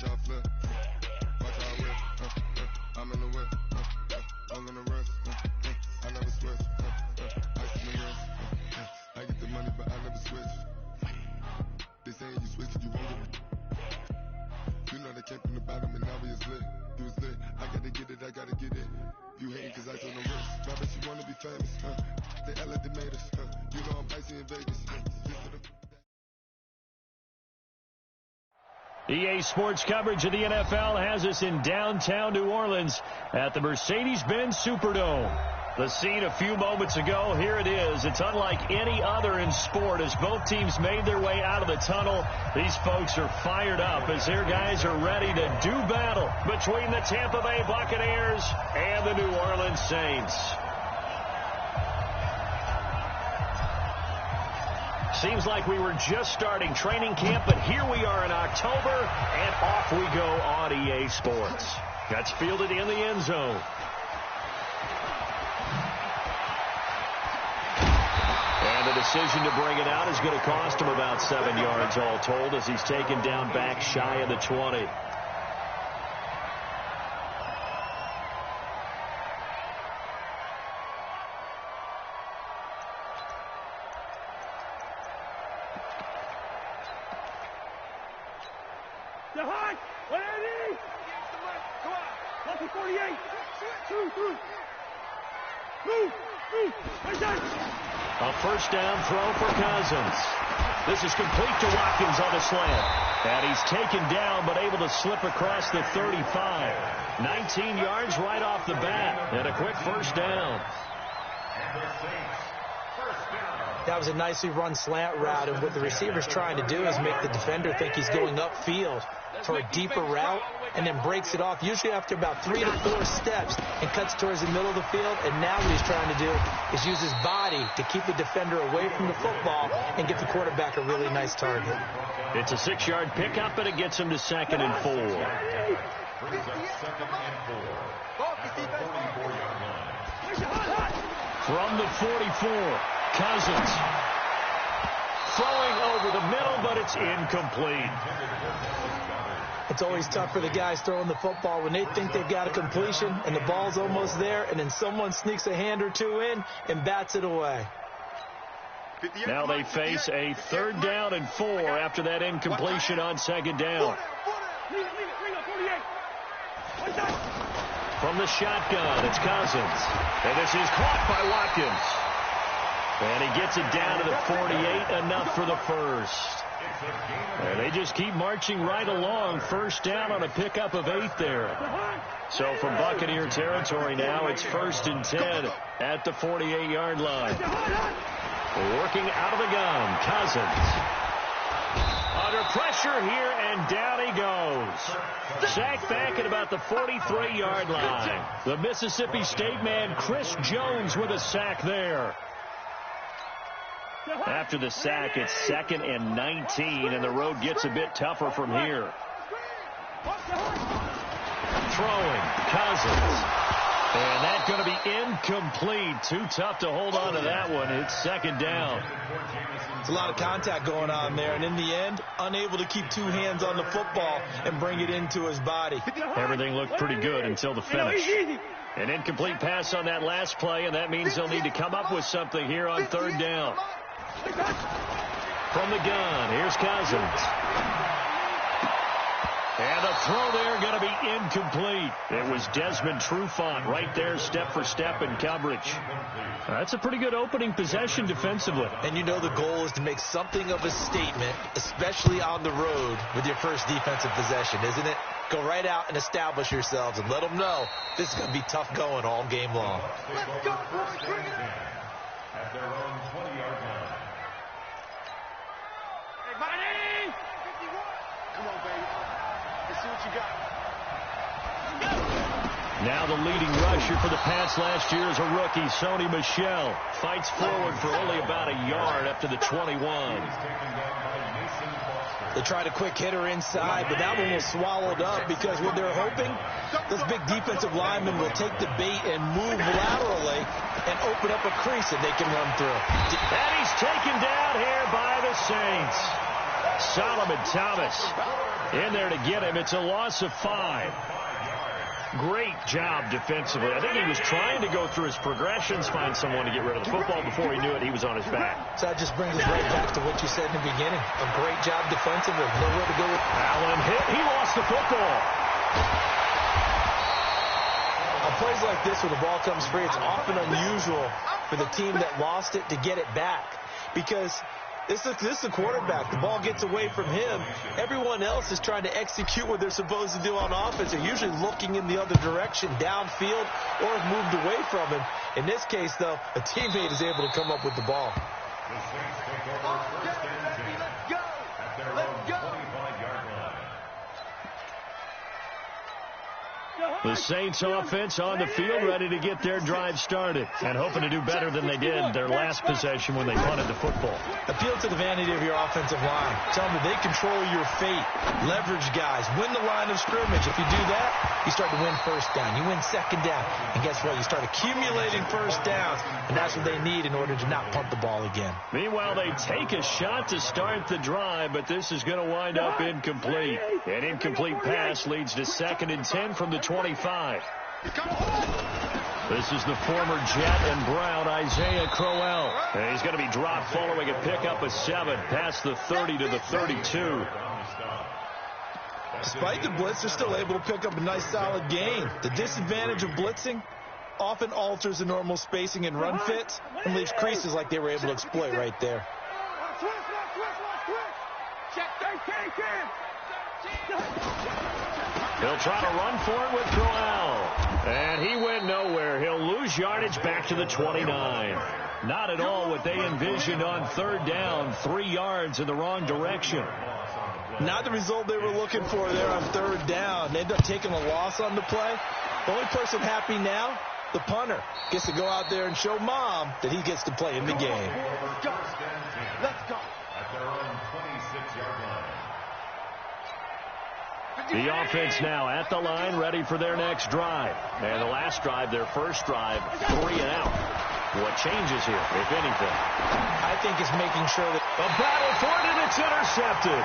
y'all flip. Watch how I whip. I'm in the whip. I'm in the rest. I never switch. Ice in the wrist. I get the money, but I never switch. They saying you switch, you won't get it. You know they came from the bottom and now we is lit. You was lit. I gotta get it, I gotta get it. You hating cause I told them wrist. Now bet you wanna be famous. They Ella they made us. You know I'm icy in Vegas. EA Sports coverage of the NFL has us in downtown New Orleans at the Mercedes-Benz Superdome. The scene a few moments ago, here it is. It's unlike any other in sport as both teams made their way out of the tunnel. These folks are fired up as their guys are ready to do battle between the Tampa Bay Buccaneers and the New Orleans Saints. Seems like we were just starting training camp, but here we are in October, and off we go on EA Sports. That's fielded in the end zone. And the decision to bring it out is going to cost him about 7 yards all told as he's taken down back shy of the 20. A first down throw for Cousins. This is complete to Watkins on the slant. And he's taken down but able to slip across the 35. 19 yards right off the bat. And a quick first down. That was a nicely run slant route, and what the receiver's trying to do is make the defender think he's going upfield for a deeper route, and then breaks it off, usually after about 3 to 4 steps, and cuts towards the middle of the field. And now what he's trying to do is use his body to keep the defender away from the football and get the quarterback a really nice target. It's a 6-yard pickup, and it gets him to 2nd and 4. From the 44, Cousins throwing over the middle, but it's incomplete. It's always tough for the guys throwing the football when they think they've got a completion and the ball's almost there, and then someone sneaks a hand or two in and bats it away. Now they face a 3rd down and 4 after that incompletion on 2nd down. From the shotgun, it's Cousins. And this is caught by Watkins. And he gets it down to the 48, enough for the first. And they just keep marching right along. First down on a pickup of 8 there. So from Buccaneer territory now, it's 1st and 10 at the 48-yard line. Working out of the gun, Cousins. Under pressure here, and down he goes. Sacked back at about the 43-yard line. The Mississippi State man, Chris Jones, with a sack there. After the sack, it's 2nd and 19, and the road gets a bit tougher from here. Throwing, Cousins. And that's going to be incomplete. Too tough to hold on to that one. It's 2nd down. It's a lot of contact going on there, and in the end, unable to keep 2 hands on the football and bring it into his body. Everything looked pretty good until the finish. An incomplete pass on that last play, and that means they'll need to come up with something here on 3rd down. From the gun, here's Cousins. And the throw there going to be incomplete. It was Desmond Trufant right there, step for step in coverage. That's a pretty good opening possession defensively. And you know the goal is to make something of a statement, especially on the road with your first defensive possession, isn't it? Go right out and establish yourselves and let them know this is going to be tough going all game long. Let's go, boys, bring it. At their own 20-yard line. Hey, buddy! 51. Come on, baby. Let's see what you got. Now the leading rusher for the Pats last year is a rookie, Sony Michel. Fights forward for only about a yard up to the 21. They tried a quick hitter inside, but that one was swallowed up because what they're hoping, those big defensive linemen will take the bait and move laterally and open up a crease that they can run through. And he's taken down here by the Saints. Solomon Thomas in there to get him. It's a loss of 5. Great job defensively. I think he was trying to go through his progressions, find someone to get rid of the football. Before he knew it, he was on his back. So that just brings us right back to what you said in the beginning. A great job defensively. Nowhere to go with. Allen hit. He lost the football. On plays like this, when the ball comes free, it's often unusual for the team that lost it to get it back. Because this is the quarterback. The ball gets away from him. Everyone else is trying to execute what they're supposed to do on offense. They're usually looking in the other direction, downfield, or have moved away from him. In this case, though, a teammate is able to come up with the ball. The Saints offense on the field, ready to get their drive started and hoping to do better than they did their last possession when they punted the football. Appeal to the vanity of your offensive line. Tell them they control your fate. Leverage guys. Win the line of scrimmage. If you do that, you start to win first down. You win second down. And guess what? You start accumulating first downs, and that's what they need in order to not punt the ball again. Meanwhile, they take a shot to start the drive, but this is going to wind up incomplete. An incomplete pass leads to 2nd and 10 from the 25. This is the former Jet and Brown, Isaiah Crowell. And he's going to be dropped following a pickup of 7 past the 30 to the 32. Despite the blitz, they're still able to pick up a nice solid gain. The disadvantage of blitzing often alters the normal spacing and run fits and leaves creases like they were able to exploit right there. He'll try to run for it with Crowell. And he went nowhere. He'll lose yardage back to the 29. Not at all what they envisioned on 3rd down. 3 yards in the wrong direction. Not the result they were looking for there on 3rd down. They ended up taking a loss on the play. The only person happy now, the punter, gets to go out there and show Mom that he gets to play in the game. Let's go. Let's go. At their own 26-yard line. The offense now at the line, ready for their next drive. And the last drive, their first drive, 3 and out. What changes here, if anything? I think it's making sure that a battle for it, and it's intercepted.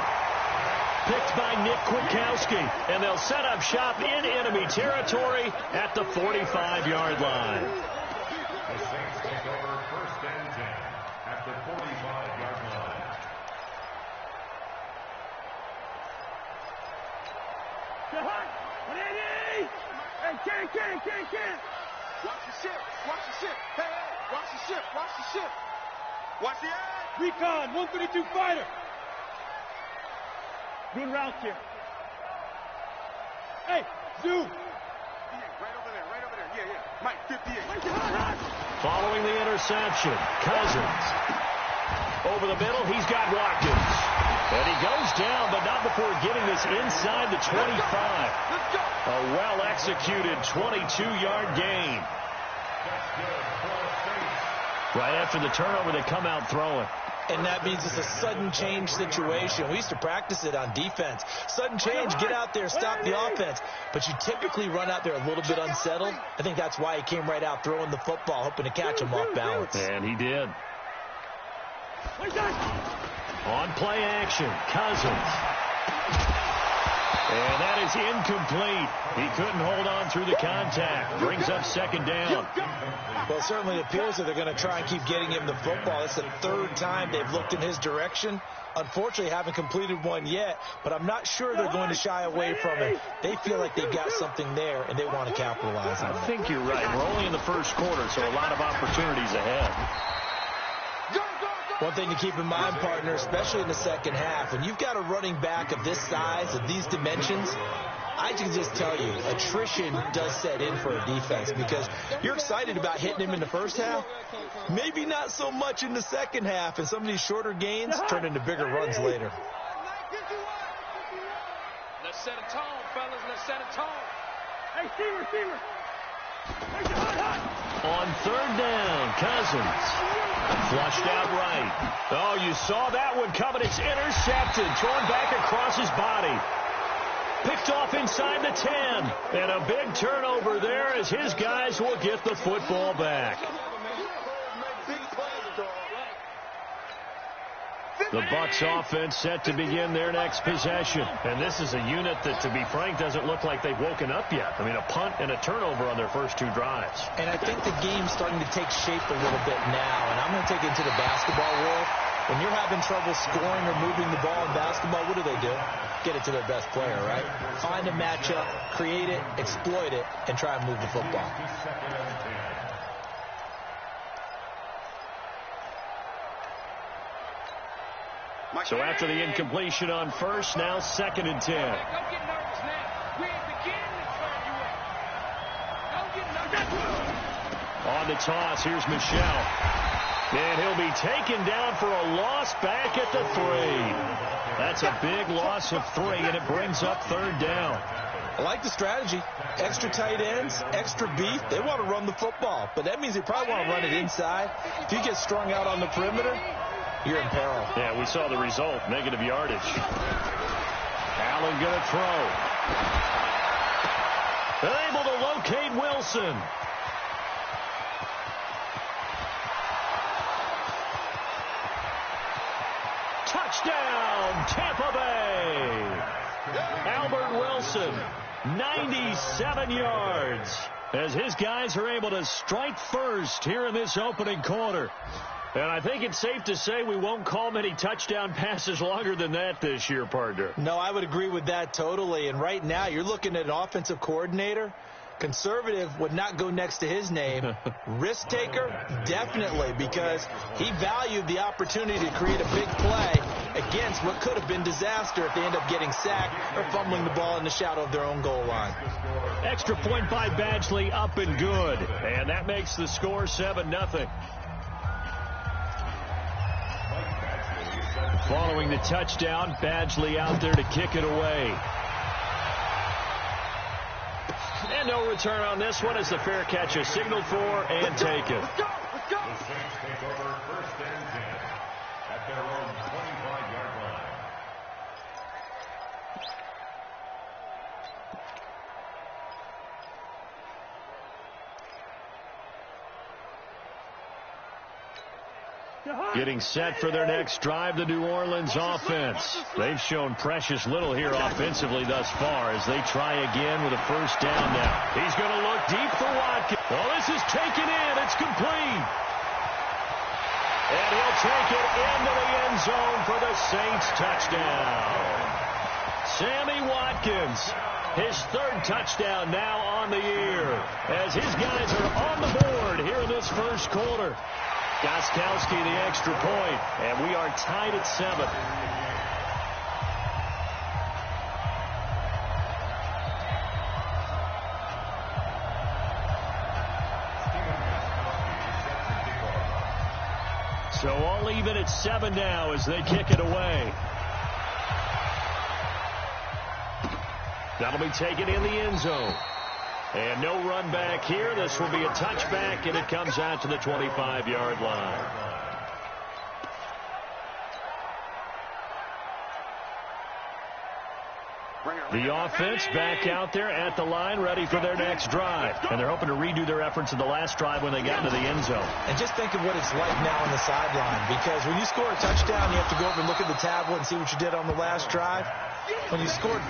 Picked by Nick Kwiatkowski, and they'll set up shop in enemy territory at the 45-yard line. The Saints take over 1st and 10 at the 45-yard line. Watch the ship. Watch the ship. Hey, watch the ship. Watch the ship. Watch the eye. Recon, 132 fighter. Good route here. Hey, zoom. Right over there. Right over there. Yeah, yeah. Mike, 58. Following the interception, Cousins. Over the middle, he's got Watkins. And he goes down, but not before getting this inside the 25. Let's go. A well-executed 22-yard gain. Right after the turnover, they come out throwing. And that means it's a sudden change situation. We used to practice it on defense. Sudden change, get out there, stop the offense. But you typically run out there a little bit unsettled. I think that's why he came right out throwing the football, hoping to catch him off balance. And he did. On play action, Cousins. And that is incomplete. He couldn't hold on through the contact. Brings up 2nd down. Well, it certainly appears that they're going to try and keep getting him the football. It's the 3rd time they've looked in his direction. Unfortunately, haven't completed one yet, but I'm not sure they're going to shy away from it. They feel like they've got something there, and they want to capitalize on it. I think you're right. We're only in the first quarter, so a lot of opportunities ahead. One thing to keep in mind, partner, especially in the second half, when you've got a running back of this size, of these dimensions, I can just tell you, attrition does set in for a defense because you're excited about hitting him in the first half, maybe not so much in the second half, and some of these shorter gains turn into bigger runs later. Let's set a tone, fellas. Let's set a tone. Hey, receiver. On 3rd down, Cousins. Flushed out right. Oh, you saw that one coming. It's intercepted. Thrown back across his body. Picked off inside the 10. And a big turnover there as his guys will get the football back. The Bucs offense set to begin their next possession. And this is a unit that, to be frank, doesn't look like they've woken up yet. I mean, a punt and a turnover on their first two drives. And I think the game's starting to take shape a little bit now. And I'm going to take it into the basketball world. When you're having trouble scoring or moving the ball in basketball, what do? Get it to their best player, right? Find a matchup, create it, exploit it, and try and move the football. So after the incompletion on first, now 2nd and 10. Don't get nervous now. We ain't beginning to turn you up. Don't get nervous. On the toss, here's Michelle. And he'll be taken down for a loss back at the 3. That's a big loss of 3, and it brings up 3rd down. I like the strategy. Extra tight ends, extra beef. They want to run the football, but that means they probably want to run it inside. If you get strung out on the perimeter, you're in peril. Yeah, we saw the result, negative yardage. Allen going to throw. They're able to locate Wilson. Touchdown, Tampa Bay. Albert Wilson, 97 yards, as his guys are able to strike first here in this opening quarter. And I think it's safe to say we won't call many touchdown passes longer than that this year, partner. No, I would agree with that totally. And right now, you're looking at an offensive coordinator. Conservative would not go next to his name. Risk taker, definitely, because he valued the opportunity to create a big play against what could have been disaster if they end up getting sacked or fumbling the ball in the shadow of their own goal line. Extra point by Badgley, up and good. And that makes the score 7-0. Following the touchdown, Badgley out there to kick it away. And no return on this one as the fair catch is signaled for and taken. Let's go. Let's go. The Saints take over 1st and 10 at their own 25-yard line. Getting set for their next drive, the New Orleans offense. They've shown precious little here offensively thus far as they try again with a 1st down now. He's going to look deep for Watkins. Well, this is taken in. It's complete. And he'll take it into the end zone for the Saints touchdown. Sammy Watkins, his 3rd touchdown now on the year as his guys are on the board here in this first quarter. Gostkowski the extra point, and we are tied at 7. So all even at 7 now as they kick it away. That'll be taken in the end zone. And no run back here. This will be a touchback, and it comes out to the 25-yard line. The offense back out there at the line, ready for their next drive. And they're hoping to redo their efforts in the last drive when they got into the end zone. And just think of what it's like now on the sideline, because when you score a touchdown, you have to go over and look at the tablet and see what you did on the last drive. When you scored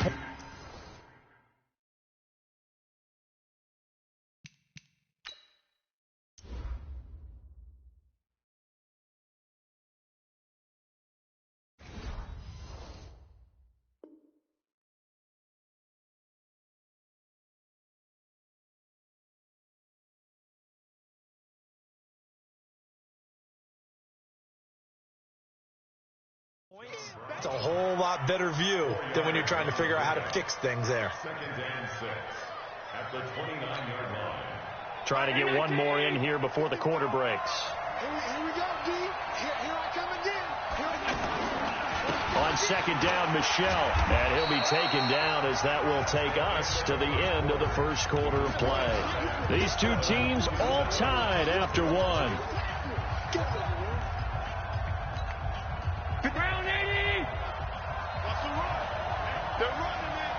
it's a whole lot better view than when you're trying to figure out how to fix things there. 2nd and 6 at the 29-yard line. Trying to get one more in here before the quarter breaks. Here we go, D. Here I come again. On 2nd down, Michelle. And he'll be taken down as that will take us to the end of the first quarter of play. These two teams all tied after 1. Brown 80. What's the run? They're running it.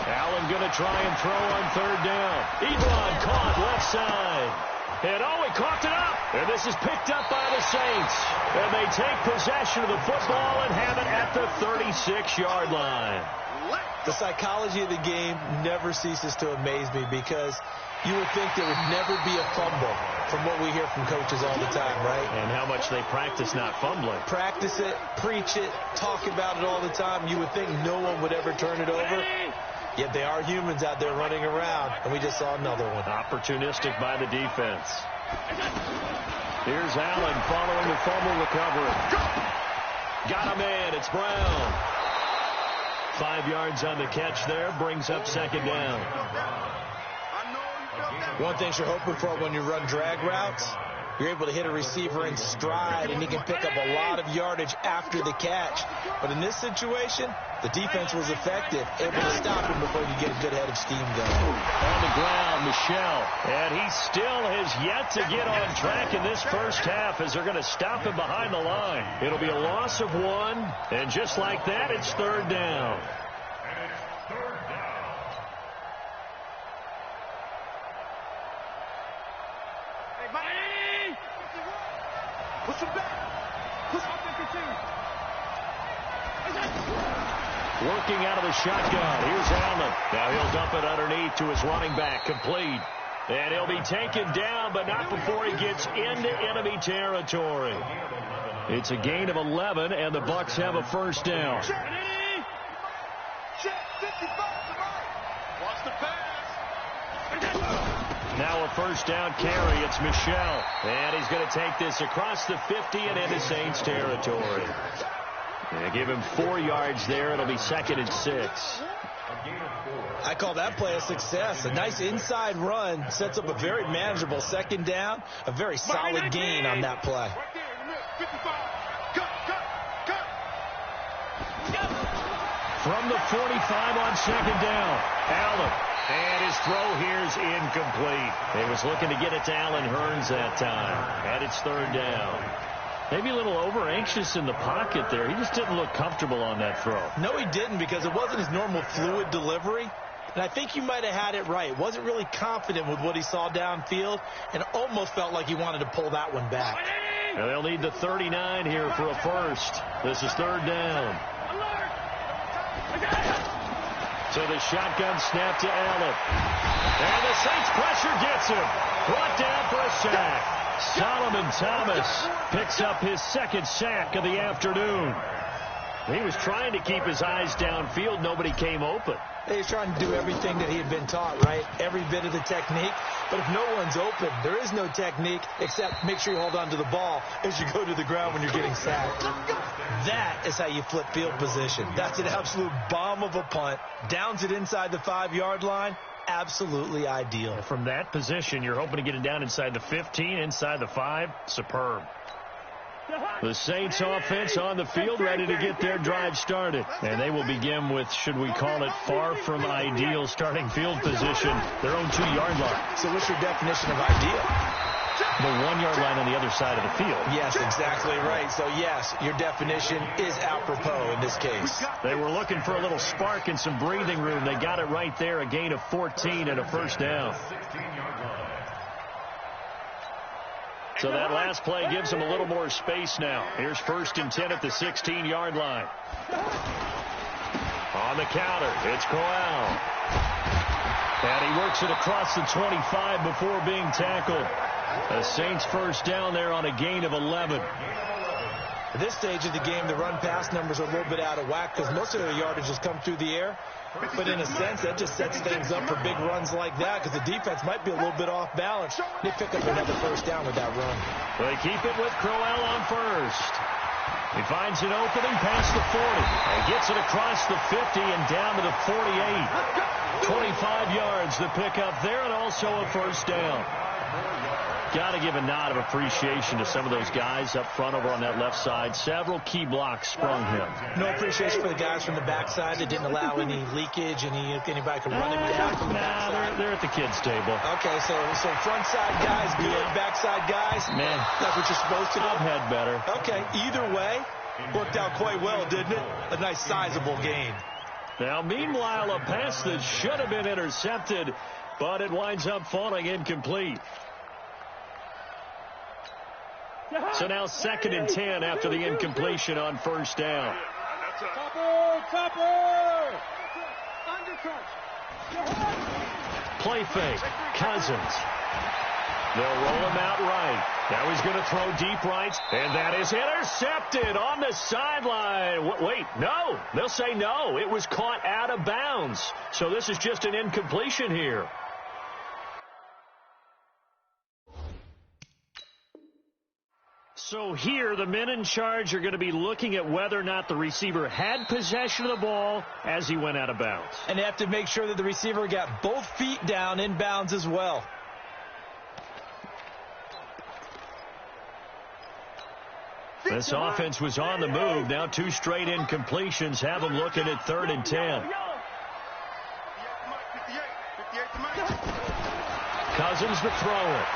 Allen going to try and throw on 3rd down. Ebron caught left side. And he coughed it up. And this is picked up by the Saints. And they take possession of the football and have it at the 36-yard line. The psychology of the game never ceases to amaze me because you would think there would never be a fumble from what we hear from coaches all the time, right? And how much they practice not fumbling. Practice it, preach it, talk about it all the time. You would think no one would ever turn it over. Yet they are humans out there running around, and we just saw another one. Opportunistic by the defense. Here's Allen following the fumble recovery. Got a man. It's Brown. 5 yards on the catch there. Brings up second down. One thing you're hoping for when you run drag routes, you're able to hit a receiver in stride, and he can pick up a lot of yardage after the catch. But in this situation, the defense was effective, able to stop him before you get a good head of steam going. On the ground, Michel. And he still has yet to get on track in this first half as they're going to stop him behind the line. It'll be a loss of 1, and just like that, it's third down. Working out of the shotgun. Here's Allen. Now he'll dump it underneath to his running back. Complete. And he'll be taken down, but not before he gets into enemy territory. It's a gain of 11, and the Bucs have a first down. Now a first down carry. It's Michel. And he's going to take this across the 50 and into Saints territory. They give him 4 yards there. It'll be 2nd and 6. I call that play a success. A nice inside run sets up a very manageable second down. A very solid gain on that play. From the 45 on second down, Allen. And his throw here is incomplete. He was looking to get it to Allen Hurns that time. And it's third down. Maybe a little over-anxious in the pocket there. He just didn't look comfortable on that throw. No, he didn't, because it wasn't his normal fluid delivery. And I think you might have had it right. Wasn't really confident with what he saw downfield and almost felt like he wanted to pull that one back. And they'll need the 39 here for a first. This is third down. So the shotgun snap to Allen. And the Saints pressure gets him. Brought down for a sack. Solomon Thomas picks up his second sack of the afternoon. He was trying to keep his eyes downfield. Nobody came open. He was trying to do everything that he had been taught, right? Every bit of the technique. But if no one's open, there is no technique except make sure you hold on to the ball as you go to the ground when you're getting sacked. That is how you flip field position. That's an absolute bomb of a punt. Downs it inside the 5-yard line. Absolutely ideal. From that position, you're hoping to get it down inside the 15, inside the 5. Superb. The Saints offense on the field, ready to get their drive started. And they will begin with, should we call it, far from ideal starting field position, their own 2-yard line. So what's your definition of ideal? The 1-yard line on the other side of the field. Yes, exactly right. So, yes, your definition is apropos in this case. They were looking for a little spark and some breathing room. They got it right there, a gain of 14 and a first down. So that last play gives them a little more space now. Here's 1st and 10 at the 16-yard line. On the counter, it's Corral. And he works it across the 25 before being tackled. The Saints first down there on a gain of 11. At this stage of the game, the run-pass numbers are a little bit out of whack because most of their yardage has come through the air. But in a sense, that just sets things up for big runs like that because the defense might be a little bit off balance. They pick up another first down with that run. They keep it with Crowell on first. He finds an opening past the 40. He gets it across the 50 and down to the 48. 25 yards to pick up there and also a first down. Got to give a nod of appreciation to some of those guys up front over on that left side. Several key blocks sprung him. No appreciation for the guys from the backside that didn't allow any leakage, anybody could run him down from the backside. They're at the kids' table. Okay, so front side guys, good, backside guys. Man, that's what you're supposed to do. I've had better. Okay, either way, worked out quite well, didn't it? A nice sizable gain. Now, meanwhile, a pass that should have been intercepted, but it winds up falling incomplete. So now 2nd and 10 after the incompletion on first down. Play fake. Cousins. They'll roll him out right. Now he's going to throw deep right. And that is intercepted on the sideline. Wait, no. They'll say no. It was caught out of bounds. So this is just an incompletion here. So here, the men in charge are going to be looking at whether or not the receiver had possession of the ball as he went out of bounds. And they have to make sure that the receiver got both feet down in bounds as well. This offense was on the move. Now 2 straight incompletions have them looking at 3rd and 10. Cousins to throw it.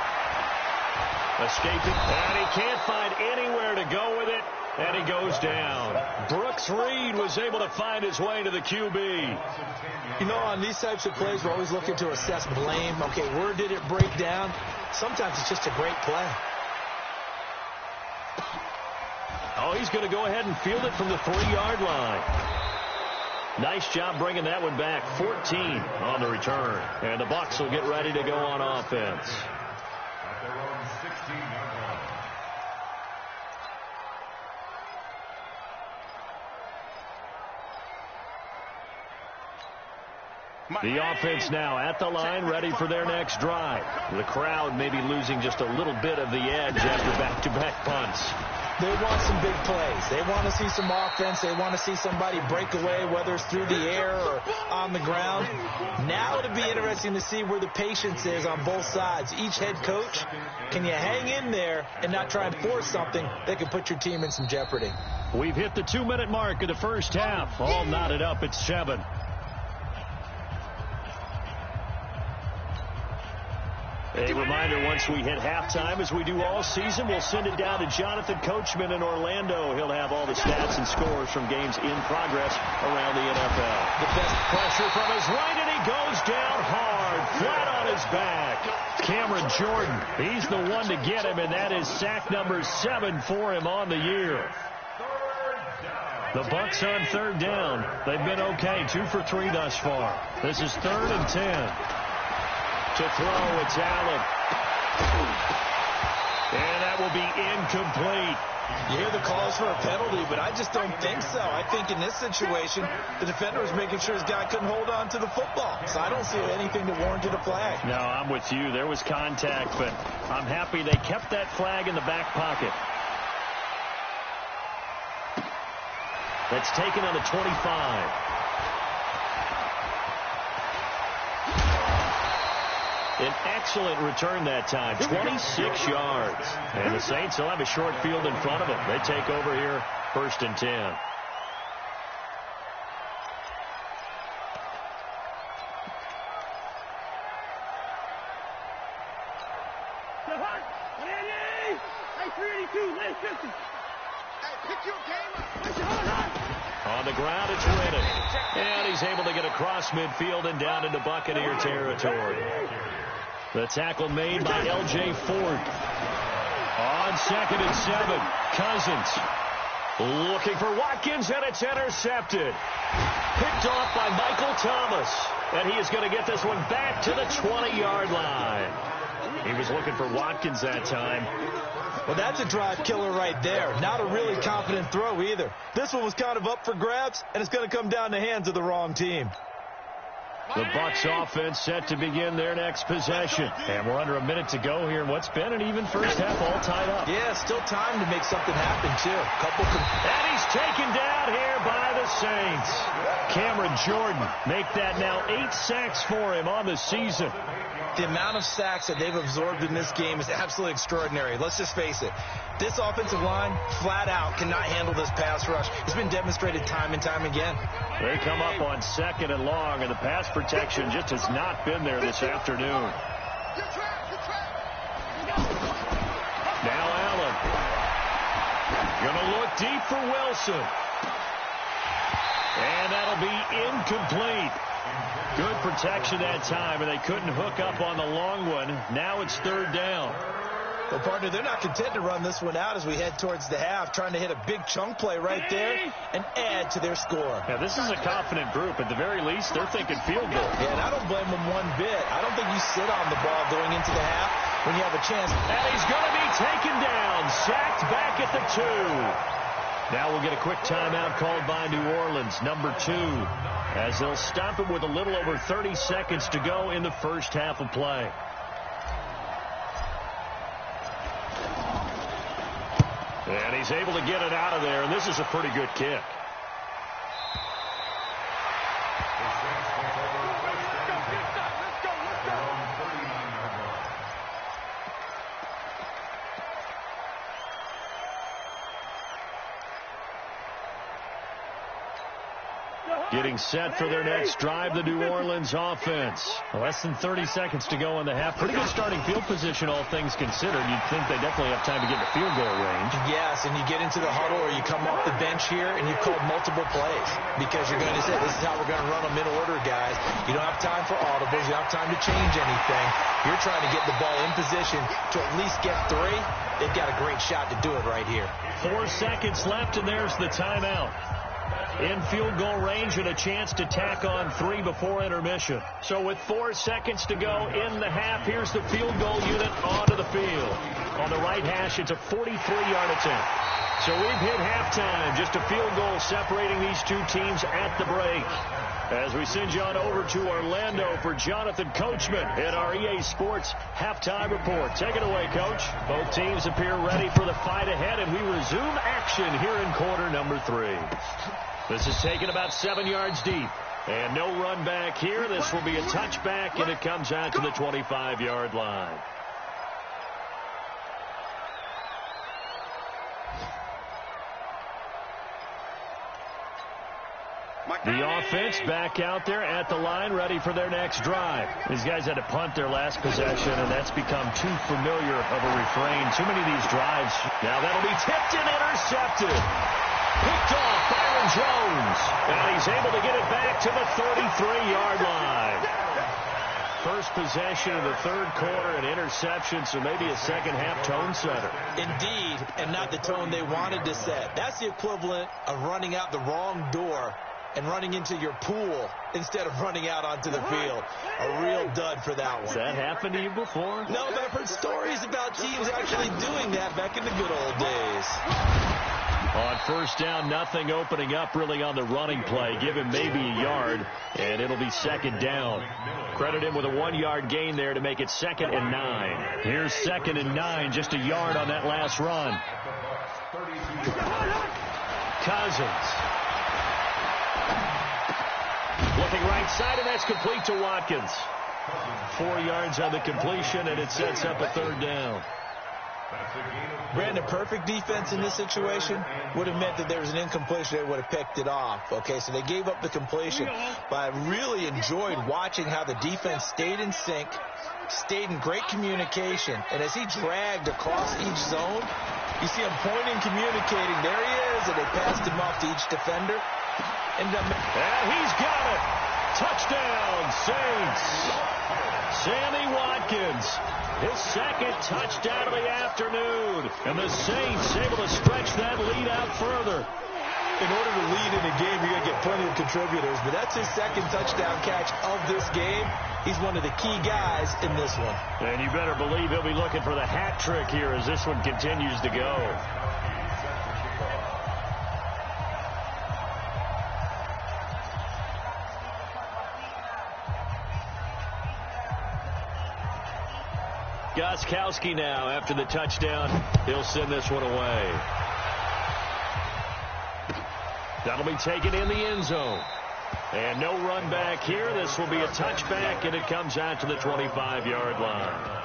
Escaping, and he can't find anywhere to go with it, and he goes down. Brooks Reed was able to find his way to the QB. You know, on these types of plays, we're always looking to assess blame. Okay, where did it break down? Sometimes it's just a great play. Oh, he's going to go ahead and field it from the 3-yard line. Nice job bringing that one back. 14 on the return. And the Bucs will get ready to go on offense. The offense now at the line, ready for their next drive. The crowd may be losing just a little bit of the edge after back-to-back punts. They want some big plays. They want to see some offense. They want to see somebody break away, whether it's through the air or on the ground. Now it'll be interesting to see where the patience is on both sides. Each head coach, can you hang in there and not try and force something that can put your team in some jeopardy? We've hit the 2-minute mark of the first half. All knotted up at 7. A reminder, once we hit halftime, as we do all season, we'll send it down to Jonathan Coachman in Orlando. He'll have all the stats and scores from games in progress around the NFL. The best pressure from his right, and he goes down hard, flat on his back. Cameron Jordan, he's the one to get him, and that is sack number 7 for him on the year. The Bucs on 3rd down. They've been okay, 2 for 3 thus far. This is 3rd and 10. To throw, it's Allen. And that will be incomplete. You hear the calls for a penalty, but I just don't think so. I think in this situation, the defender was making sure his guy couldn't hold on to the football. So I don't see anything that warranted a flag. No, I'm with you. There was contact, but I'm happy they kept that flag in the back pocket. That's taken on the 25. An excellent return that time, 26 yards. And the Saints will have a short field in front of them. They take over here, 1st and 10. On the ground, it's Reddick. And he's able to get across midfield and down into Buccaneer territory. The tackle made by L.J. Ford. On 2nd and 7, Cousins looking for Watkins, and it's intercepted. Picked off by Michael Thomas. And he is going to get this one back to the 20-yard line. He was looking for Watkins that time. Well, that's a drive killer right there. Not a really confident throw either. This one was kind of up for grabs, and it's going to come down the hands of the wrong team. The Bucs offense set to begin their next possession. And we're under a minute to go here in what's been an even first half, all tied up. Yeah, still time to make something happen, too. And he's taken down here by the Saints. Cameron Jordan make that now 8 sacks for him on the season. The amount of sacks that they've absorbed in this game is absolutely extraordinary. Let's just face it. This offensive line, flat out, cannot handle this pass rush. It's been demonstrated time and time again. They come up on 2nd and long, and the pass protection just has not been there this afternoon. Now Allen. Going to look deep for Wilson. And that'll be incomplete. Good protection that time, and they couldn't hook up on the long one. Now it's 3rd down. Well, partner, they're not content to run this one out as we head towards the half, trying to hit a big chunk play right there and add to their score. Yeah, this is a confident group. At the very least, they're thinking field goal. Yeah, and I don't blame them one bit. I don't think you sit on the ball going into the half when you have a chance. And he's going to be taken down, sacked back at the 2. Now we'll get a quick timeout called by New Orleans, number 2, as they'll stop it with a little over 30 seconds to go in the first half of play. And he's able to get it out of there, and this is a pretty good kick. Getting set for their next drive, the New Orleans offense. Less than 30 seconds to go in the half. Pretty good starting field position, all things considered. You'd think they definitely have time to get to field goal range. Yes, and you get into the huddle or you come off the bench here and you've called multiple plays because you're going to say, this is how we're going to run them in order, guys. You don't have time for audibles. You don't have time to change anything. You're trying to get the ball in position to at least get 3. They've got a great shot to do it right here. 4 seconds left, and there's the timeout. In field goal range and a chance to tack on 3 before intermission. So with 4 seconds to go in the half, here's the field goal unit onto the field. On the right hash, it's a 43-yard attempt. So we've hit halftime. Just a field goal separating these two teams at the break. As we send you on over to Orlando for Jonathan Coachman at our EA Sports Halftime Report. Take it away, Coach. Both teams appear ready for the fight ahead, and we resume action here in quarter number 3. This is taken about 7 yards deep. And no run back here. This will be a touchback, and it comes out to the 25-yard line. The offense back out there at the line, ready for their next drive. These guys had to punt their last possession, and that's become too familiar of a refrain. Too many of these drives. Now that'll be tipped and intercepted. Picked off Byron Jones. And he's able to get it back to the 33-yard line. First possession of the third quarter, an interception, so maybe a second-half tone setter. Indeed, and not the tone they wanted to set. That's the equivalent of running out the wrong door and running into your pool instead of running out onto the field. A real dud for that one. Has that happened to you before? No, but I've heard stories about teams actually doing that back in the good old days. On first down, nothing opening up really on the running play. Give him maybe a yard, and it'll be second down. Credit him with a 1-yard gain there to make it 2nd and 9. Here's 2nd and 9, just a yard on that last run. Cousins. Looking right side, and that's complete to Watkins. 4 yards on the completion, and it sets up a 3rd down. Brandon, perfect defense in this situation would have meant that there was an incompletion. They would have picked it off. Okay, so they gave up the completion. But I really enjoyed watching how the defense stayed in sync, stayed in great communication. And as he dragged across each zone, you see him pointing, communicating. There he is, and they passed him off to each defender. And he's got it. Touchdown, Saints. Sammy Watkins. His 2nd touchdown of the afternoon. And the Saints able to stretch that lead out further. In order to lead in a game, you're going to get plenty of contributors. But that's his 2nd touchdown catch of this game. He's one of the key guys in this one. And you better believe he'll be looking for the hat trick here as this one continues to go. Gostkowski now after the touchdown. He'll send this one away. That'll be taken in the end zone. And no run back here. This will be a touchback, and it comes out to the 25-yard line.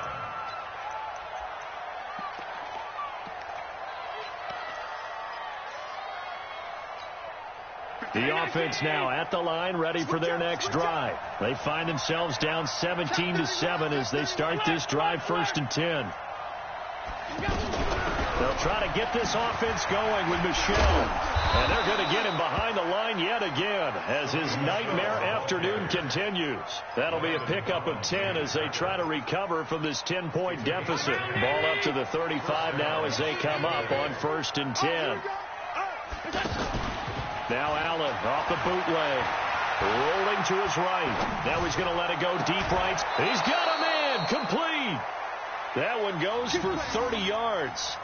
The offense now at the line, ready for their next drive. They find themselves down 17-7 as they start this drive, 1st and 10. They'll try to get this offense going with Michel. And they're going to get him behind the line yet again as his nightmare afternoon continues. That'll be a pickup of 10 as they try to recover from this 10-point deficit. Ball up to the 35 now as they come up on 1st and 10. Now Allen off the bootleg. Rolling to his right. Now he's going to let it go deep right. He's got a man. Complete. That one goes for 30 yards.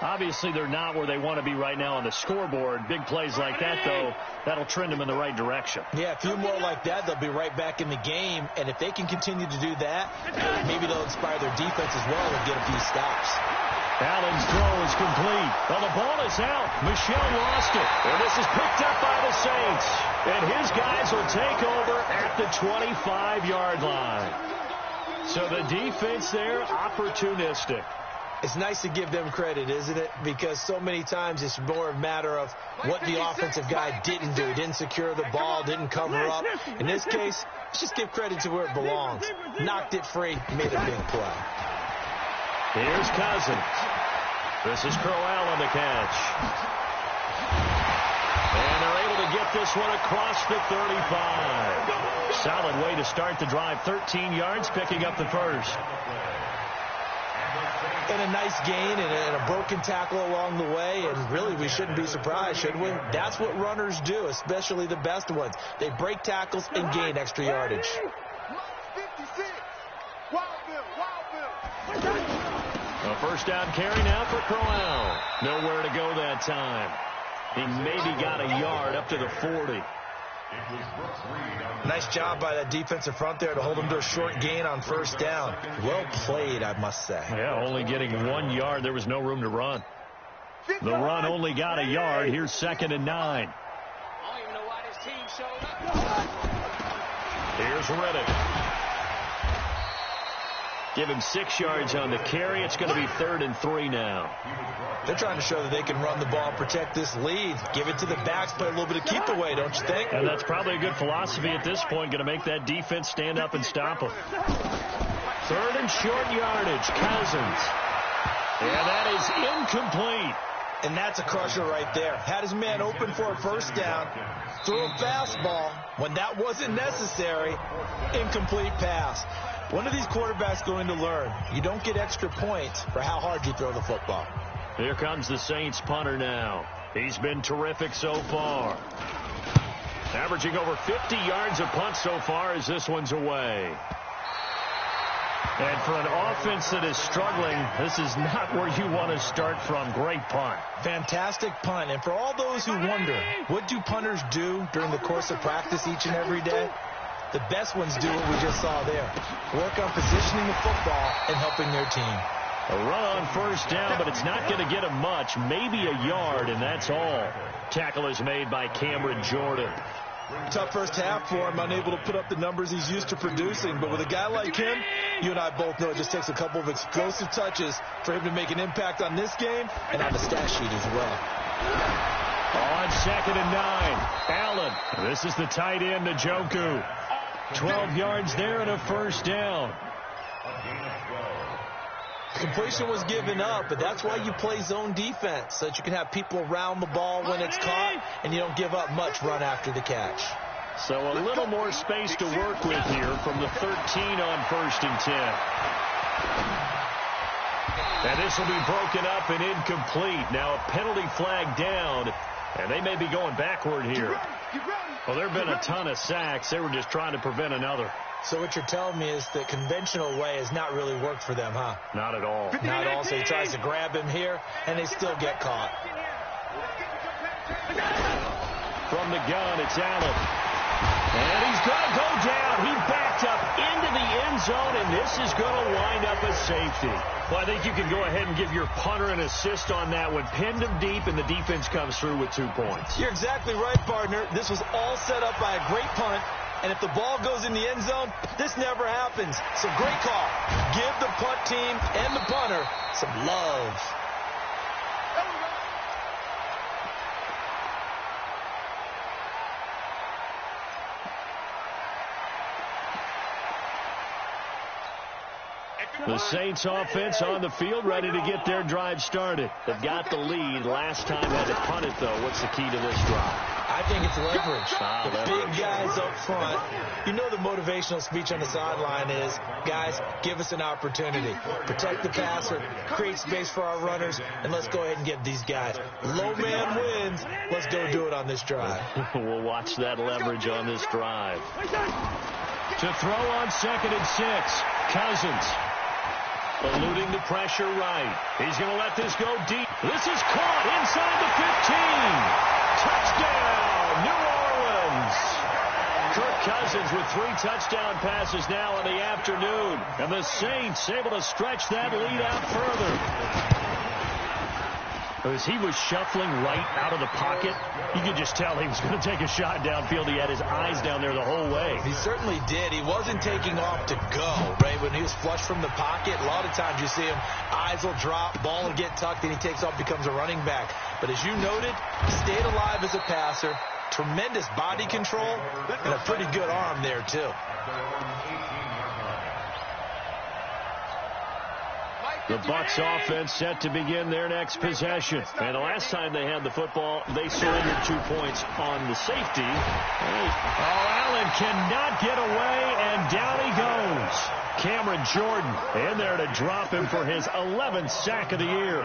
Obviously, they're not where they want to be right now on the scoreboard. Big plays like that, though, that'll trend them in the right direction. Yeah, a few more like that, they'll be right back in the game. And if they can continue to do that, maybe they'll inspire their defense as well and get a few stops. Allen's throw is complete. Well, the ball is out. Michel lost it. And this is picked up by the Saints. And his guys will take over at the 25-yard line. So the defense there, opportunistic. It's nice to give them credit, isn't it? Because so many times it's more a matter of what the offensive guy didn't do. Didn't secure the ball, didn't cover up. In this case, let's just give credit to where it belongs. Knocked it free, made a big play. Here's Cousins. This is Crowell on the catch. And they're able to get this one across the 35. Solid way to start the drive. 13 yards, picking up the first. And a nice gain and a broken tackle along the way. And really, we shouldn't be surprised, should we? That's what runners do, especially the best ones. They break tackles and gain extra yardage. A first down carry now for Crowell. Nowhere to go that time. He maybe got a yard up to the 40. Nice job by that defensive front there to hold him to a short gain on first down. Well played, I must say. Yeah, only getting 1 yard. There was no room to run. The run only got a yard. Here's 2nd and 9. I don't even know why this team showed up. Here's Reddick. Give him 6 yards on the carry. It's going to be 3rd and 3 now. They're trying to show that they can run the ball, protect this lead. Give it to the backs, play a little bit of keep away, don't you think? And that's probably a good philosophy at this point. Going to make that defense stand up and stop them. 3rd and short yardage. Cousins. And that is incomplete. And that's a crusher right there. Had his man open for a first down. Threw a fastball when that wasn't necessary. Incomplete pass. One of these quarterbacks going to learn. You don't get extra points for how hard you throw the football. Here comes the Saints punter now. He's been terrific so far. Averaging over 50 yards a punt so far as this one's away. And for an offense that is struggling, this is not where you want to start from. Great punt. Fantastic punt. And for all those who wonder, what do punters do during the course of practice each and every day? The best ones do what we just saw there. Work on positioning the football and helping their team. A run on first down, but it's not going to get him much. Maybe a yard, and that's all. Tackle is made by Cameron Jordan. Tough first half for him, unable to put up the numbers he's used to producing. But with a guy like him, you and I both know it just takes a couple of explosive touches for him to make an impact on this game and on the stat sheet as well. On 2nd and 9, Allen. This is the tight end, Njoku. 12 yards there and a first down. Completion was given up, but that's why you play zone defense, so that you can have people around the ball when it's caught, and you don't give up much run after the catch. So a little more space to work with here from the 13 on 1st and 10. And this will be broken up and incomplete. Now a penalty flag down, and they may be going backward here. Well, there have been a ton of sacks. They were just trying to prevent another. So what you're telling me is the conventional way has not really worked for them, huh? Not at all. Not at all. So he tries to grab him here, and they still get caught. From the gun, it's Allen. And he's going to go down. He backed up into the end zone, and this is going to wind up a safety. Well, I think you can go ahead and give your punter an assist on that one. Pinned him deep, and the defense comes through with 2 points. You're exactly right, partner. This was all set up by a great punt. And if the ball goes in the end zone, this never happens. So great call. Give the punt team and the punter some love. The Saints offense on the field, ready to get their drive started. They've got the lead. Last time had to punt it, though. What's the key to this drive? I think it's leverage. The leverage. Big guys up front. You know the motivational speech on the sideline is, guys, give us an opportunity. Protect the passer, create space for our runners, and let's go ahead and get these guys. Low man wins. Let's go do it on this drive. We'll watch that leverage on this drive. To throw on 2nd and 6. Cousins. Eluding the pressure right. He's going to let this go deep. This is caught inside the 15. Touchdown, New Orleans. Kirk Cousins with 3 touchdown passes now in the afternoon. And the Saints able to stretch that lead out further. As he was shuffling right out of the pocket, you could just tell he was going to take a shot downfield. He had his eyes down there the whole way. He certainly did. He wasn't taking off to go, right? When he was flush from the pocket, a lot of times you see him, eyes will drop, ball will get tucked, and he takes off, becomes a running back. But as you noted, stayed alive as a passer, tremendous body control, and a pretty good arm there, too. The Bucs offense set to begin their next possession. And the last time they had the football, they surrendered 2 points on the safety. Oh, Allen cannot get away, and down he goes. Cameron Jordan in there to drop him for his 11th sack of the year.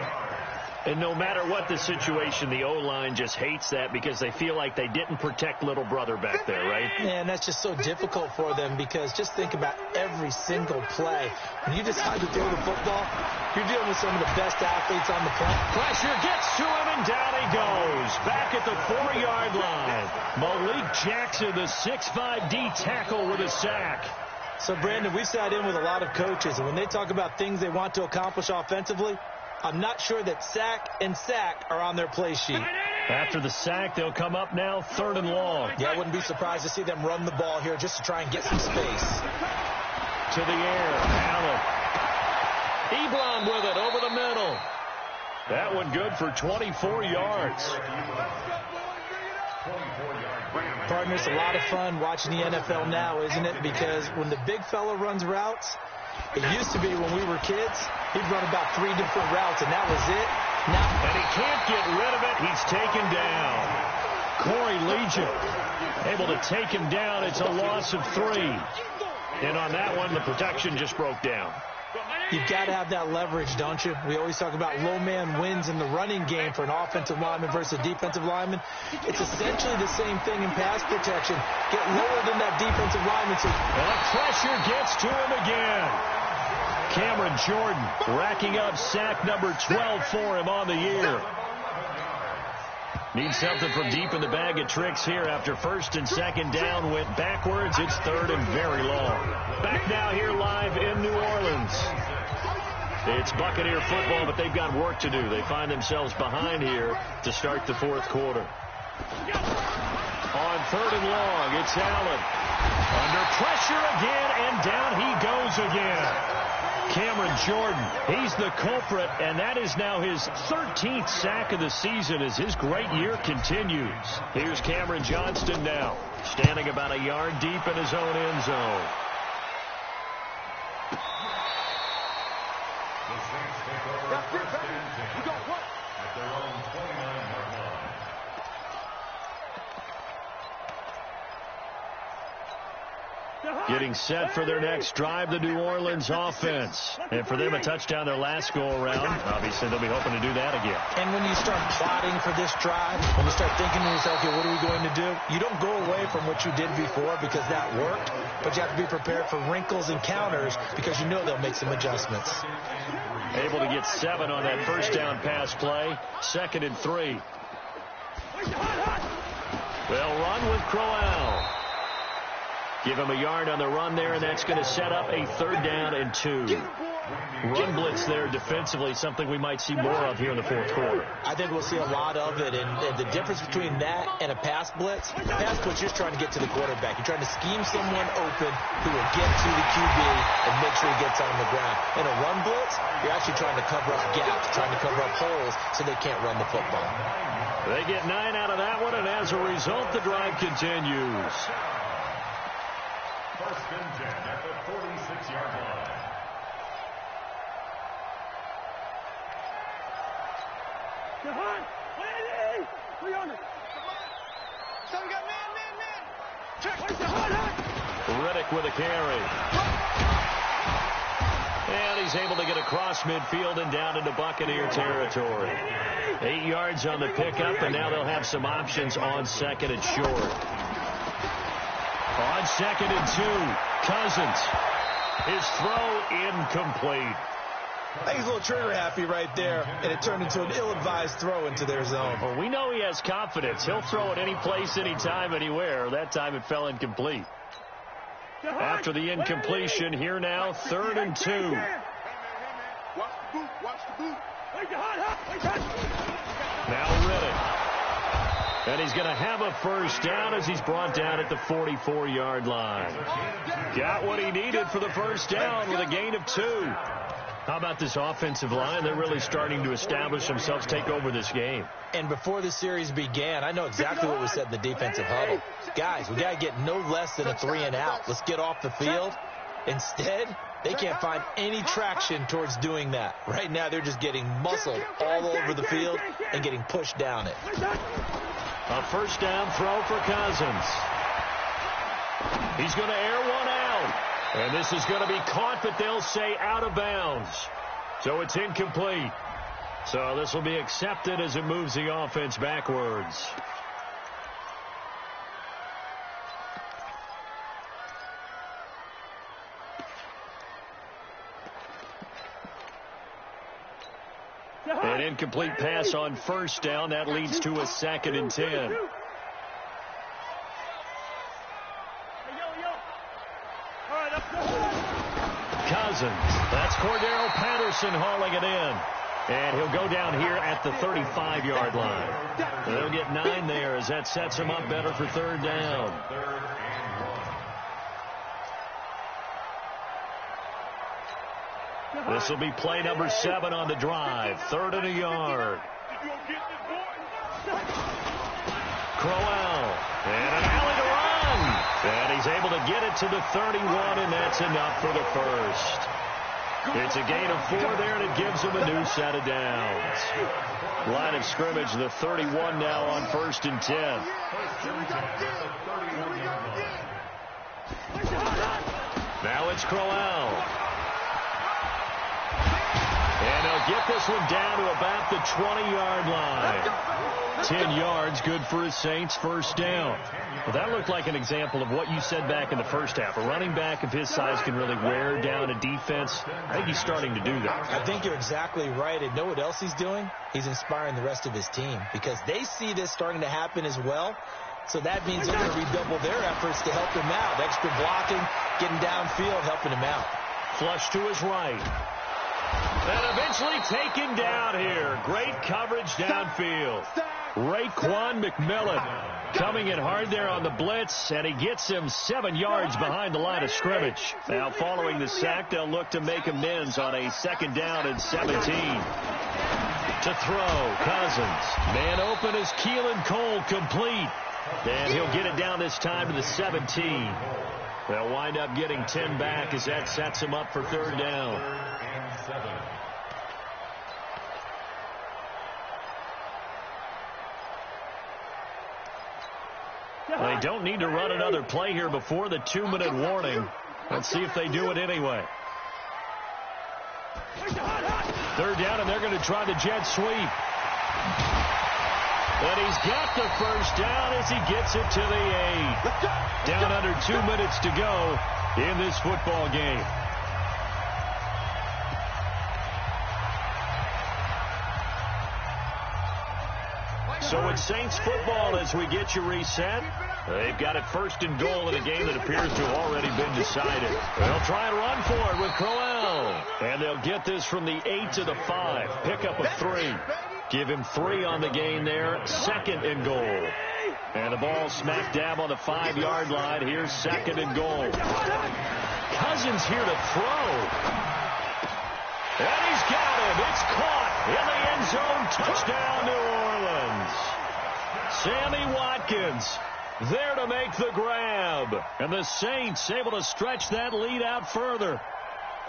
And no matter what the situation, the O-line just hates that because they feel like they didn't protect little brother back there, right? And that's just so difficult for them because just think about every single play. When you decide to throw the football, you're dealing with some of the best athletes on the planet. Pressure gets to him, and down he goes. Back at the 4-yard line. Malik Jackson, the 6'5" D tackle with a sack. So, Brandon, we've sat in with a lot of coaches, and when they talk about things they want to accomplish offensively, I'm not sure that sack and sack are on their play sheet. After the sack, they'll come up now 3rd and long. Yeah, I wouldn't be surprised to see them run the ball here just to try and get some space. To the air, Allen. Ebron with it over the middle. That one good for 24 yards. Partner, it's a lot of fun watching the NFL now, isn't it? Because when the big fella runs routes, it used to be when we were kids, he'd run about 3 different routes, and that was it. Now, and he can't get rid of it. He's taken down. Corey Legion able to take him down. It's a loss of 3. And on that one, the protection just broke down. You've got to have that leverage, don't you? We always talk about low man wins in the running game for an offensive lineman versus a defensive lineman. It's essentially the same thing in pass protection. Get lower than that defensive lineman. And the pressure gets to him again. Cameron Jordan racking up sack number 12 for him on the year. Needs something from deep in the bag of tricks here after 1st and 2nd down went backwards. It's 3rd and very long. Back now here live in New Orleans. It's Buccaneer football, but they've got work to do. They find themselves behind here to start the 4th quarter. On 3rd and long, it's Allen. Under pressure again, and down he goes again. Cameron Jordan, he's the culprit, and that is now his 13th sack of the season as his great year continues. Here's Cameron Johnston now, standing about a yard deep in his own end zone. The Saints take over first and 10 at their own 29-yard line. Getting set for their next drive, the New Orleans offense. And for them, a touchdown their last go-around. Obviously, they'll be hoping to do that again. And when you start plotting for this drive, when you start thinking to yourself, okay, what are we going to do? You don't go away from what you did before because that worked, but you have to be prepared for wrinkles and counters because you know they'll make some adjustments. Able to get 7 on that first down pass play. 2nd and 3. They'll run with Crowell. Give him a yard on the run there, and that's going to set up a 3rd down and 2. Run blitz there defensively, something we might see more of here in the 4th quarter. I think we'll see a lot of it, and the difference between that and a pass blitz, you're just trying to get to the quarterback. You're trying to scheme someone open who will get to the QB and make sure he gets on the ground. In a run blitz, you're actually trying to cover up gaps, trying to cover up holes so they can't run the football. They get 9 out of that one, and as a result, the drive continues. 1st and 10 at the 46-yard line. Riddick with a carry. And he's able to get across midfield and down into Buccaneer territory. 8 yards on the pickup, and now they'll have some options on second and short. On second and 2, Cousins. His throw incomplete. I think he's a little trigger happy right there, and it turned into an ill-advised throw into their zone. Well, we know he has confidence. He'll throw it any place, anytime, anywhere. That time it fell incomplete. After the incompletion, here now, 3rd and 2. Watch the boot. Watch the boot. Now Riddick. And he's going to have a first down as he's brought down at the 44-yard line. Got what he needed for the first down with a gain of 2. How about this offensive line? They're really starting to establish themselves, take over this game. And before the series began, I know exactly what was said in the defensive huddle. Guys, we got to get no less than a 3-and-out. Let's get off the field. Instead, they can't find any traction towards doing that. Right now, they're just getting muscled all over the field and getting pushed down it. A first down throw for Cousins. He's going to air one out. And this is going to be caught, but they'll say out of bounds. So it's incomplete. So this will be accepted as it moves the offense backwards. An incomplete pass on first down. That leads to a 2nd and 10. Cousins. That's Cordero Patterson hauling it in. And he'll go down here at the 35-yard line. They'll get 9 there as that sets him up better for 3rd down. This will be play number 7 on the drive. 3rd and a yard. Crowell. And an alley to run. And he's able to get it to the 31, and that's enough for the first. It's a gain of 4 there, and it gives him a new set of downs. Line of scrimmage, the 31 now on 1st and 10. Now it's Crowell. And they'll get this one down to about the 20-yard line. 10 yards, good for his Saints, first down. Well, that looked like an example of what you said back in the first half. A running back of his size can really wear down a defense. I think he's starting to do that. I think you're exactly right. And know what else he's doing? He's inspiring the rest of his team because they see this starting to happen as well. So that means they're going to redouble their efforts to help him out. Extra blocking, getting downfield, helping him out. Flush to his right. And eventually taken down here. Great coverage downfield. Raekwon McMillan coming in hard there on the blitz, and he gets him 7 yards behind the line of scrimmage. Now following the sack, they'll look to make amends on a 2nd down and 17. To throw, Cousins. Man open is Keelan Cole, complete. And he'll get it down this time to the 17. They'll wind up getting 10 back as that sets him up for 3rd down. They don't need to run another play here before the 2-minute warning. Let's see if they do it anyway. 3rd down, and they're going to try the jet sweep. And he's got the first down as he gets it to the 8. Down under 2 minutes to go in this football game. So it's Saints football as we get you reset. They've got it 1st and goal in a game that appears to have already been decided. They'll try and run for it with Crowell. And they'll get this from the 8 to the 5. Pickup of 3. Give him 3 on the gain there. 2nd and goal. And the ball smack dab on the 5-yard line. Here's 2nd and goal. Cousins here to throw. And he's got him. It's caught in the end zone. Touchdown, New Orleans. Sammy Watkins there to make the grab. And the Saints able to stretch that lead out further.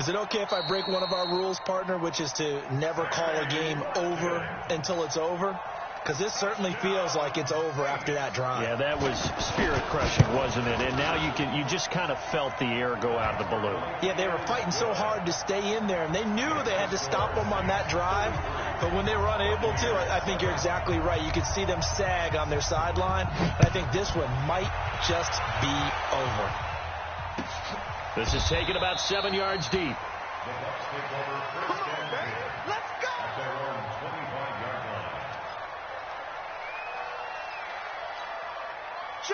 Is it okay if I break one of our rules, partner, which is to never call a game over until it's over? Because this certainly feels like it's over after that drive. Yeah, that was spirit-crushing, wasn't it? And now you just kind of felt the air go out of the balloon. Yeah, they were fighting so hard to stay in there, and they knew they had to stop them on that drive. But when they were unable to, I think you're exactly right. You could see them sag on their sideline. And I think this one might just be over. This is taken about 7 yards deep. The Bucs take over first and 10. Let's go! At their own 25-yard line.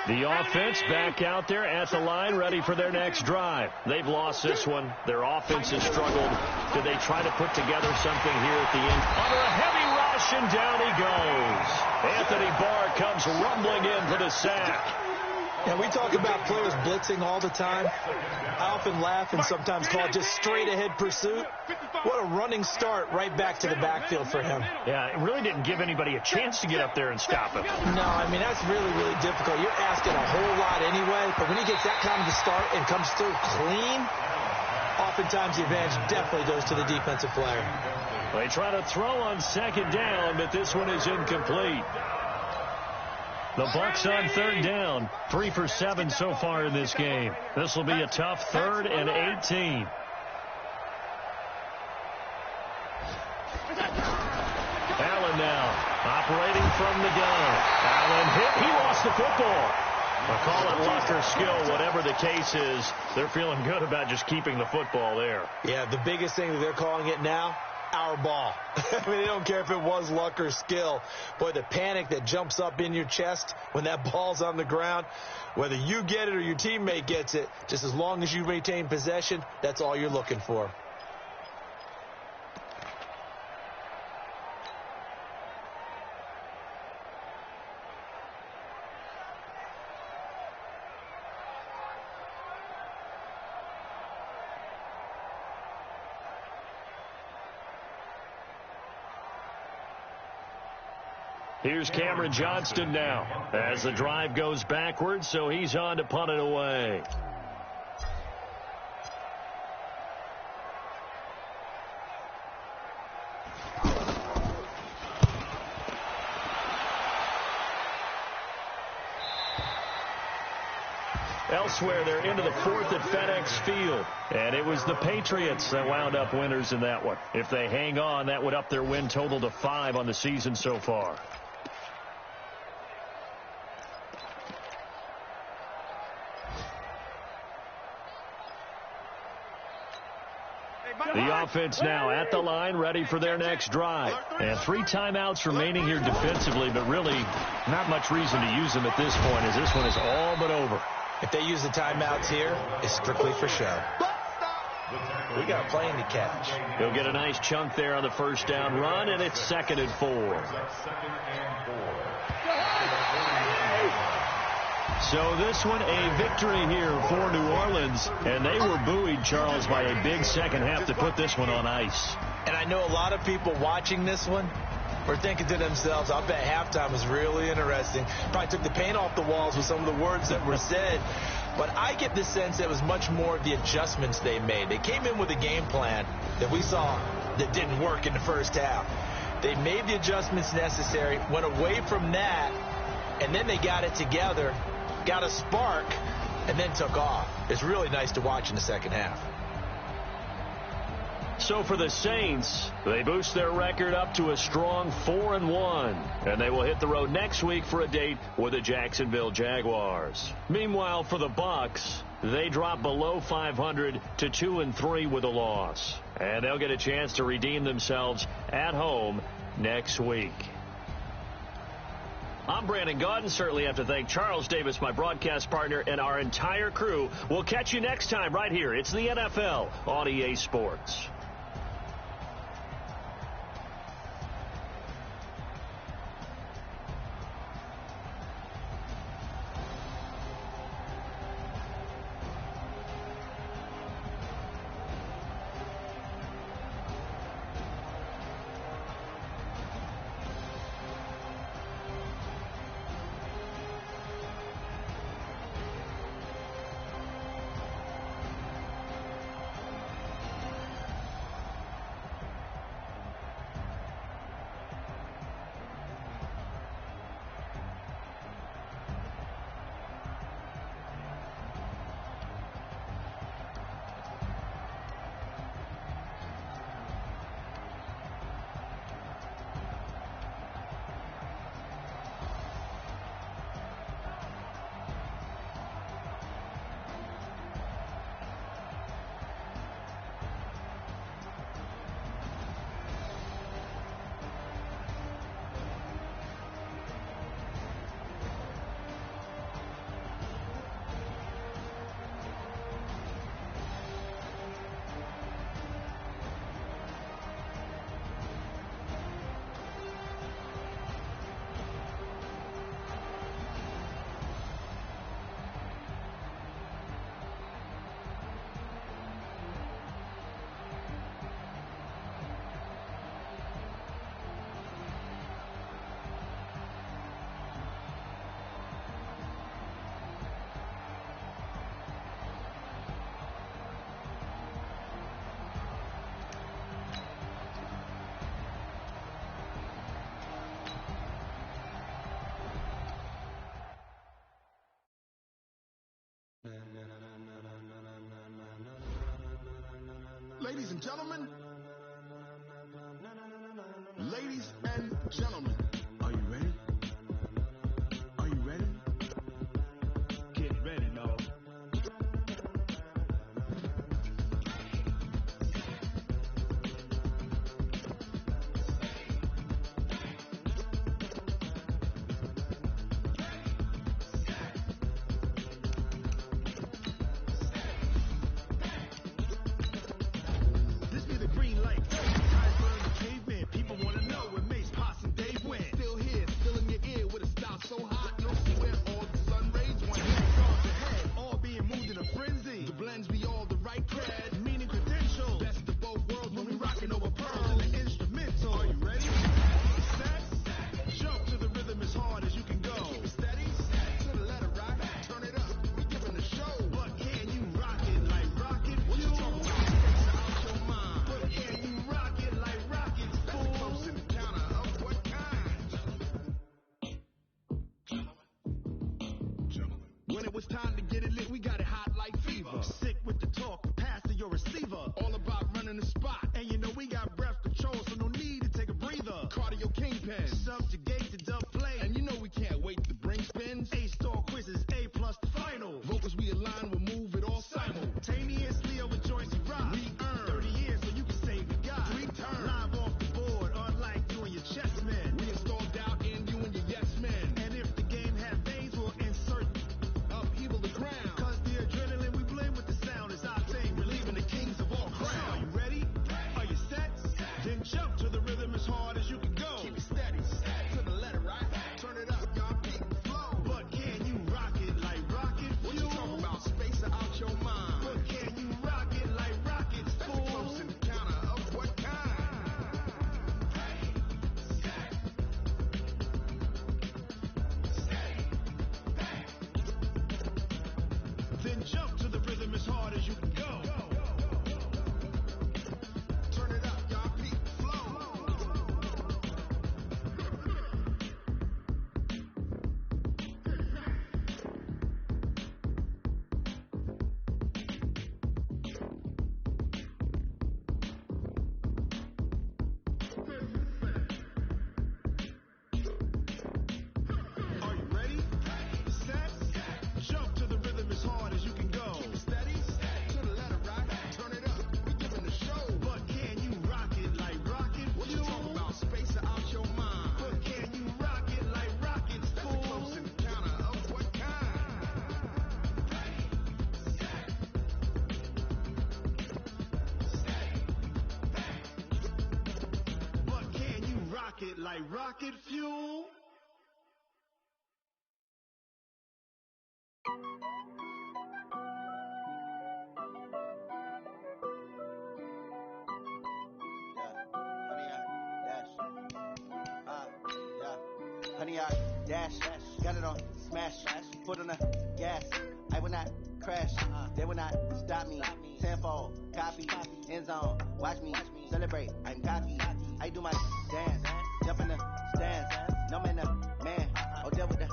The offense back out there at the line, ready for their next drive. They've lost this one. Their offense has struggled. Do they try to put together something here at the end? Under a heavy rush, and down he goes. Anthony Barr comes rumbling in for the sack. Yeah, we talk about players blitzing all the time. I often laugh and sometimes call it just straight-ahead pursuit. What a running start right back to the backfield for him. Yeah, it really didn't give anybody a chance to get up there and stop him. No, I mean, that's really, really difficult. You're asking a whole lot anyway, but when he gets that kind of a start and comes through clean, oftentimes the advantage definitely goes to the defensive player. They try to throw on second down, but this one is incomplete. The Bucs on third down, 3 for 7 so far in this game. This will be a tough 3rd and 18. Allen now operating from the gun. Allen hit. He lost the football. I'll call it luck or skill, whatever the case is. They're feeling good about just keeping the football there. Yeah, the biggest thing that they're calling it now, our ball. I mean, they don't care if it was luck or skill. Boy, the panic that jumps up in your chest when that ball's on the ground, whether you get it or your teammate gets it, just as long as you retain possession, that's all you're looking for. Here's Cameron Johnston now as the drive goes backwards, so he's on to punt it away. Elsewhere, they're into the 4th at FedEx Field. And it was the Patriots that wound up winners in that one. If they hang on, that would up their win total to 5 on the season so far. The offense now at the line, ready for their next drive. And 3 timeouts remaining here defensively, but really not much reason to use them at this point, as this one is all but over. If they use the timeouts here, it's strictly for show. We got a plane to catch. He'll get a nice chunk there on the first down run, and it's 2nd and 4. So this one a victory here for New Orleans, and they were buoyed, Charles, by a big second half to put this one on ice. And I know a lot of people watching this one were thinking to themselves, I bet halftime was really interesting. Probably took the paint off the walls with some of the words that were said. But I get the sense that it was much more of the adjustments they made. They came in with a game plan that we saw that didn't work in the first half. They made the adjustments necessary, went away from that, and then they got it together, got a spark, and then took off. It's really nice to watch in the second half. So for the Saints, they boost their record up to a strong 4-1, and they will hit the road next week for a date with the Jacksonville Jaguars. Meanwhile, for the Bucs, they drop below 500 to 2-3 with a loss, and they'll get a chance to redeem themselves at home next week. I'm Brandon Gaudin. Certainly have to thank Charles Davis, my broadcast partner, and our entire crew. We'll catch you next time right here. It's the NFL on EA Sports. Ladies and gentlemen. Ladies and gentlemen. Are you ready? Are you ready? Get ready, no. This be the green light. I burn the caveman. People wanna know where Mace, Pops, and Dave went. Still here, still in your ear with a style so hot. No swear all the sun rays want stars ahead. All being moved in a frenzy. The blends be all the right cred, meaning credentials. Best of both worlds when we rockin' over pearls and the instrumental. Are you ready? Set, jump to the rhythm as hard as you can go. Steady, to the letter right. Turn it up, we giving the show. But can you rock it like rocket? What you talking about? Out your mind. But can you rock it like rockets? That's a close encounter of what kind? When it was time to get it lit, we got it hot like fever. Sick with the talk, pass to your receiver. All about running the spot. And you know we got breath control, so no need to take a breather. Cardio kingpin, subjugate the dub play. And you know we can't wait to bring spins. A-star quizzes, A+ the final. Vocals we align, we'll move it all simultaneously over joints we rock. We earn 30 years so you can save the guy. 3 turns, live off the board, unlike you and your chess men. We installed doubt in you and your yes men. And if the game had veins, we'll insert upheaval the ground. Cause the adrenaline we blend with the sound is our thing, relieving the kings of all crowns. Are you ready? Are you set? Then jump to the rhythm as hard as you can go. Keep it steady, to the letter right. Turn it up, y'all beat the flow. But can you rock it like rocket fuel? What you talking about? Space out your mind. But can you rock it like rockets? That's a close encounter of what kind? Then jump to the rhythm as hard as you can go. Turn it up, y'all beat the flow. Are you ready? Set, jump to the rhythm as hard as you can go. Steady, to the letter right. Turn it up, we giving the show. But can you rock it like rocket? What you talking about? Space out your mind. But can you rock it like rockets? That's a close encounter of what kind? But can you rock it like rocket fuel? Honey, I dash, got it on smash, foot on the gas. I will not crash, they will not stop me. Tenfold, copy, end zone, watch me celebrate. I'm cocky, I do my dance, jump in the stands. No man, man, oh, there with the